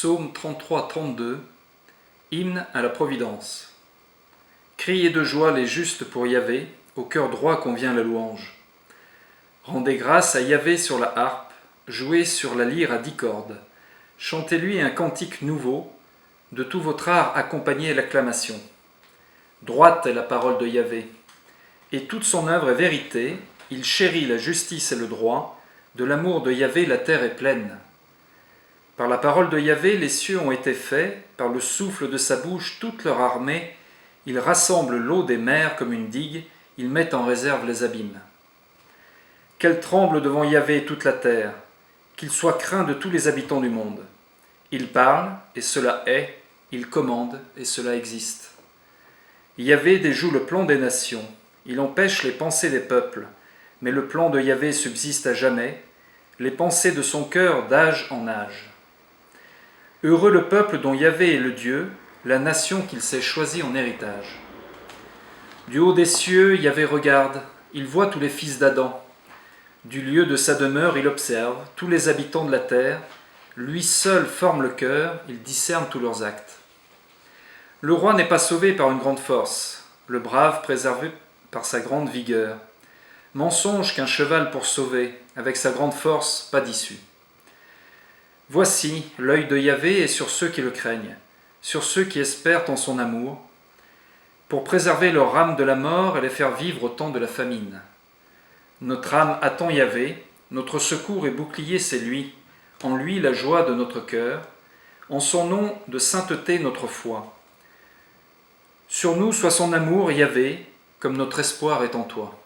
Psaume 33-32, hymne à la Providence. Criez de joie les justes pour Yahvé, au cœur droit convient la louange. Rendez grâce à Yahvé sur la harpe, jouez sur la lyre à 10 cordes. Chantez-lui un cantique nouveau, de tout votre art accompagnez l'acclamation. Droite est la parole de Yahvé, et toute son œuvre est vérité, il chérit la justice et le droit, de l'amour de Yahvé la terre est pleine. Par la parole de Yahvé, les cieux ont été faits, par le souffle de sa bouche, toute leur armée, il rassemble l'eau des mers comme une digue, il met en réserve les abîmes. Qu'elle tremble devant Yahvé toute la terre, qu'il soit craint de tous les habitants du monde. Il parle, et cela est, il commande, et cela existe. Yahvé déjoue le plan des nations, il empêche les pensées des peuples, mais le plan de Yahvé subsiste à jamais, les pensées de son cœur d'âge en âge. Heureux le peuple dont Yahvé est le Dieu, la nation qu'il s'est choisie en héritage. Du haut des cieux, Yahvé regarde, il voit tous les fils d'Adam. Du lieu de sa demeure, il observe tous les habitants de la terre. Lui seul forme le cœur, il discerne tous leurs actes. Le roi n'est pas sauvé par une grande force, le brave préservé par sa grande vigueur. Mensonge qu'un cheval pour sauver, avec sa grande force, pas d'issue. Voici, l'œil de Yahvé est sur ceux qui le craignent, sur ceux qui espèrent en son amour, pour préserver leur âme de la mort et les faire vivre au temps de la famine. Notre âme attend Yahvé, notre secours et bouclier c'est lui, en lui la joie de notre cœur, en son nom de sainteté notre foi. Sur nous soit son amour, Yahvé, comme notre espoir est en toi.